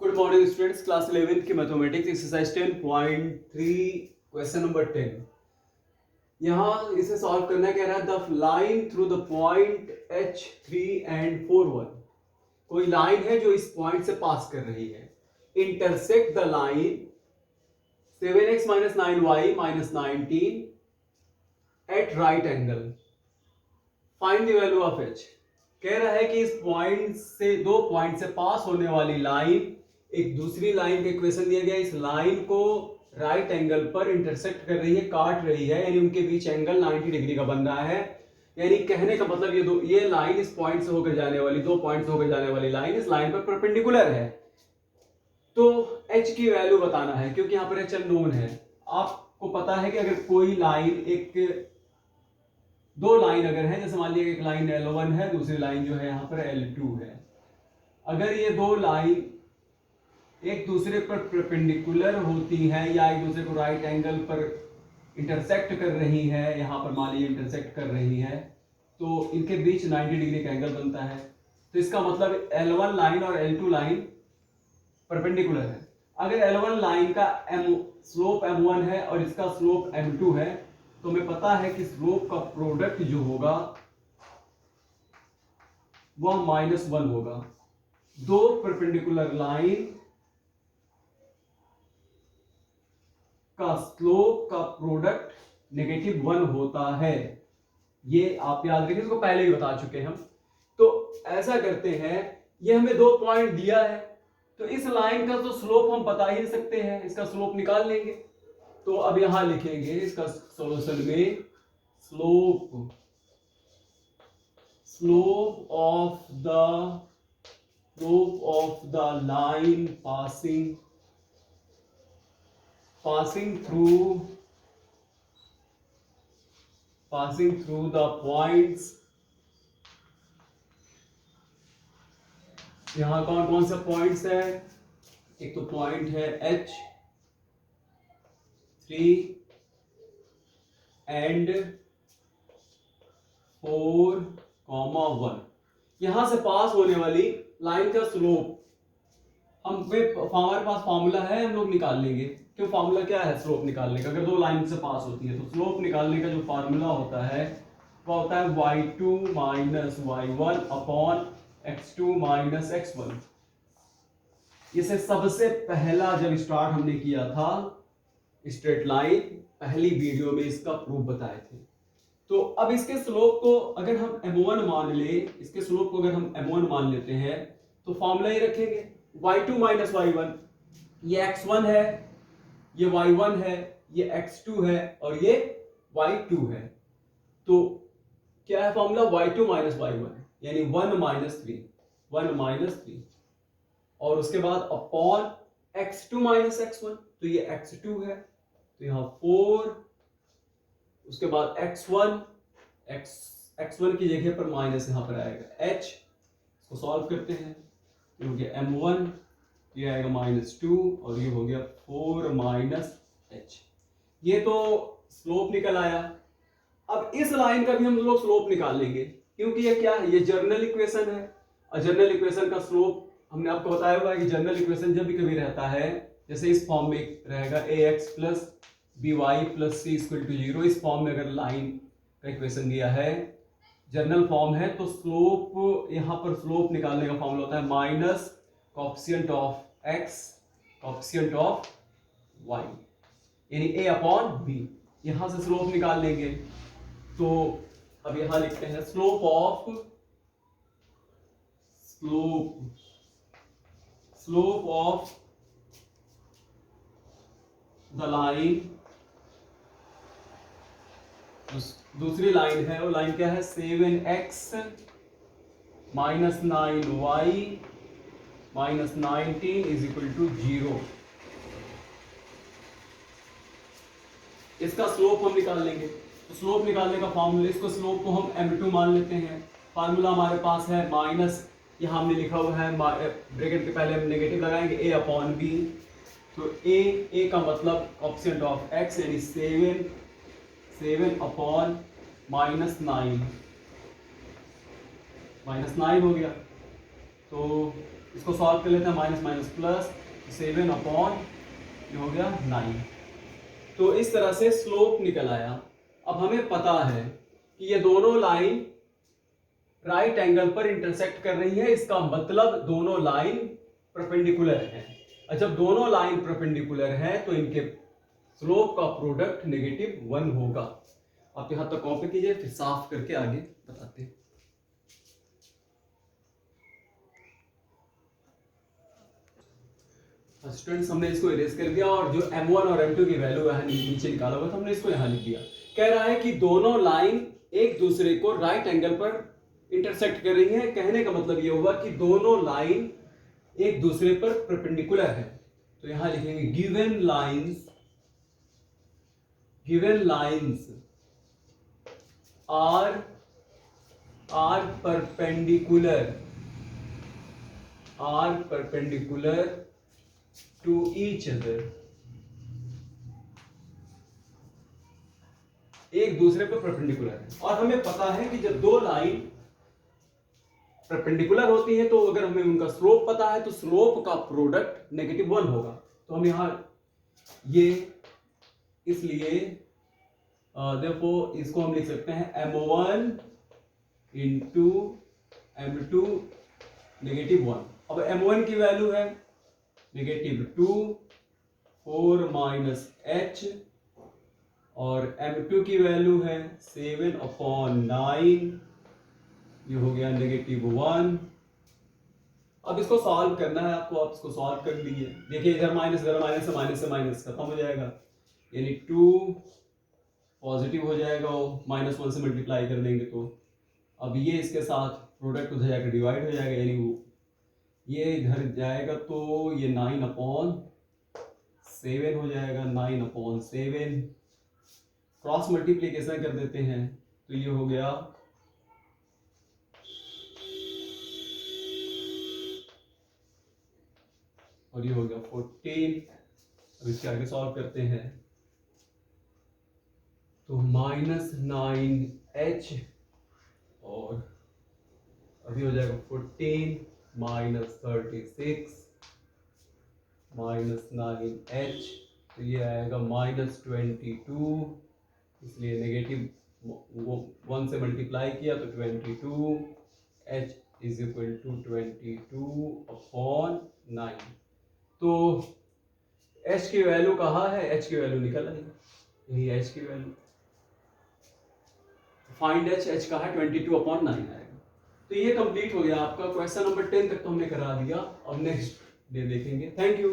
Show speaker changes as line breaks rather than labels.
Good morning students, class 11 की mathematics exercise 10.3 question number 10। यहाँ इसे सॉल्व करना कह रहा है the line through the point H3 and 4 1। कोई लाइन है जो इस पॉइंट से पास कर रही है। Intersect the line 7x - 9y - 19 at right angle. Find the value of h। कह रहा है कि इस पॉइंट से दो पॉइंट से पास होने वाली लाइन एक दूसरी लाइन का इक्वेशन दिया गया। इस लाइन को राइट एंगल पर इंटरसेक्ट कर रही है, काट रही है, यानी उनके बीच एंगल 90 डिग्री का बन रहा है। यानी कहने का मतलब ये लाइन इस पॉइंट से होकर जाने वाली, दो पॉइंट से होकर जाने वाली लाइन इस लाइन पर परपेंडिकुलर है। तो h की वैल्यू बताना है, क्योंकि यहां पर h अननोन है। आपको पता है कि अगर कोई लाइन दो लाइन अगर है, जैसे मान लीजिए एक लाइन L1 है, दूसरी लाइन जो है यहाँ पर L2 है। अगर ये दो लाइन एक दूसरे पर परपेंडिकुलर होती है या एक दूसरे को राइट एंगल पर इंटरसेक्ट कर रही है, यहाँ पर मान लीजिए इंटरसेक्ट कर रही है, तो इनके बीच 90 डिग्री का एंगल बनता है। तो इसका मतलब L1 लाइन और L2 लाइन परपेंडिकुलर है। अगर L1 लाइन का स्लोप M1 है और इसका स्लोप M2 है, तो हमें पता है कि स्लोप का प्रोडक्ट जो होगा वह -1 होगा। दो परपेंडिकुलर लाइन का स्लोप का प्रोडक्ट -1 होता है। ये आप याद रखिए, इसको पहले ही बता चुके हैं हम। तो ऐसा करते हैं, ये हमें दो पॉइंट दिया है, तो इस लाइन का तो स्लोप हम बता ही सकते हैं, इसका स्लोप निकाल लेंगे। तो अब यहां लिखेंगे इसका सॉल्यूशन में slope of the line passing through the points। यहां कौन कौन से पॉइंट्स है? एक तो पॉइंट है H3 एंड 4, 1। यहां से पास होने वाली लाइन का स्लोप हमारे पास फॉर्मूला है, हम लोग निकाल लेंगे। क्यों? फॉर्मूला क्या है स्लोप निकालने का? अगर दो लाइन से पास होती है तो स्लोप निकालने का जो फॉर्मूला होता है वो होता है y2 - y1 upon x2 - x1। इसे सबसे पहला जब स्टार्ट हमने किया था स्ट्रेट लाइन, पहली वीडियो में इसका प्रूफ बताए थे। तो अब इसके स्लोप को अगर हम m1 मान ले, इसके स्लोप को अगर हम m1 मान लेते हैं, तो फॉर्मूला ही रखेंगे y2 - y1। ये x1 है, ये y1 है, ये x2 है और ये y2 है। तो क्या है फॉर्मूला? y2 - y1 यानी 1 - 3 और उसके बाद अपॉन x2 - x1, तो ये x2 है, तो यहां 4, उसके बाद x1 की जगह पर माइनस यहां पर आएगा h। इसको सॉल्व करते हैं, ये हो गया m1, ये आएगा -2 और ये हो गया 4 - h। ये तो स्लोप निकल आया। अब इस लाइन का भी हम लोग स्लोप निकाल लेंगे, क्योंकि ये क्या है? ये जर्नल इक्वेशन है और जर्नल इक्वेशन का स्लोप हमने आपको बताया हुआ है कि जर्नल इक्वेशन जब भी कभी रहता है, जैसे इस फॉर्म में रहेगा ax + by + c = 0। इस फॉर्म में अगर लाइन का इक्वेशन दिया है, जर्नल फॉर्म है, तो स्लोप, यहां पर स्लोप निकालने का फॉर्मूला होता है minus coefficient of x coefficient of y, यानी a अपॉन b। यहां से स्लोप निकाल लेंगे। तो अब यहां लिखते हैं स्लोप ऑफ द लाइन, दूसरी लाइन है, वो लाइन क्या है? 7x - 9y - 19 = 0। इसका स्लोप हम निकाल लेंगे। तो स्लोप निकालने का फॉर्मूला, इसको स्लोप को हम m2 मान लेते हैं। फार्मूला हमारे पास है माइनस, यहाँ हमने लिखा हुआ है ब्रैकेट के पहले हम नेगेटिव लगाएंगे a अपॉन b। तो a का मतलब कोएफिशिएंट ऑफ x यानी 7 अपॉन -9 हो गया। तो इसको सॉल्व कर लेते हैं, माइनस माइनस प्लस 7 अपॉन ये हो गया 9। तो इस तरह से स्लोप निकल आया। अब हमें पता है कि ये दोनों लाइन राइट एंगल पर इंटरसेक्ट कर रही है, इसका मतलब दोनों लाइन परपेंडिकुलर है। और जब दोनों लाइन परपेंडिकुलर है तो इनके स्लोप का प्रोडक्ट -1 होगा। आप यहां तक कॉपी कीजिए, फिर साफ करके आगे बताते हैं। स्टूडेंट्स, हमने इसको इरेज कर दिया और जो m1 और m2 की वैल्यू है नीचे निकाला हुआ था, हमने इसको यहां लिख दिया। कह रहा है कि दोनों लाइन एक दूसरे को राइट एंगल पर इंटरसेक्ट कर रही है। कहने का मतलब ये हुआ कि दोनों लाइन एक दूसरे पर परपेंडिकुलर है। तो यहां लिखेंगे given lines are perpendicular to each other। एक दूसरे पर परपेंडिकुलर है। और हमें पता है कि जब दो लाइन परपेंडिकुलर होती है तो अगर हमें उनका स्लोप पता है तो स्लोप का प्रोडक्ट -1 होगा। तो हम यहां ये इसलिए देखो इसको हम लिख सकते हैं m1 इंटू m2 -1। अब m1 की वैल्यू है -2 4 माइनस h और m2 की वैल्यू है 7 अपॉन 9, ये हो गया -1। अब इसको सॉल्व करना है आपको, आप इसको सॉल्व कर लीजिए। देखिए इधर माइनस से माइनस खत्म हो जाएगा, यानी 2 पॉजिटिव हो जाएगा, -1 से मल्टीप्लाई कर देंगे तो अब ये इसके साथ प्रोडक्ट उधर जाकर डिवाइड हो जाएगा, यानी वो ये इधर जाएगा तो ये 9/7 हो जाएगा। 9/7 क्रॉस मल्टीप्लीकेशन कर देते हैं तो ये हो गया और ये हो गया 14। अब इसके आगे सॉल्व करते हैं तो -9h और अभी हो जाएगा 14 -36 -9h, तो ये आएगा -22। इसलिए -1 से मल्टीप्लाई किया तो 22h इज इक्वल टू 22/9। तो h की वैल्यू कहाँ है? h की वैल्यू निकल आई, यही h की वैल्यू। फाइंड h का है 22/9 आएगा। तो ये कंप्लीट हो गया आपका क्वेश्चन नंबर 10 तक तो हमने करा दिया। अब नेक्स्ट डे देखेंगे। Thank you.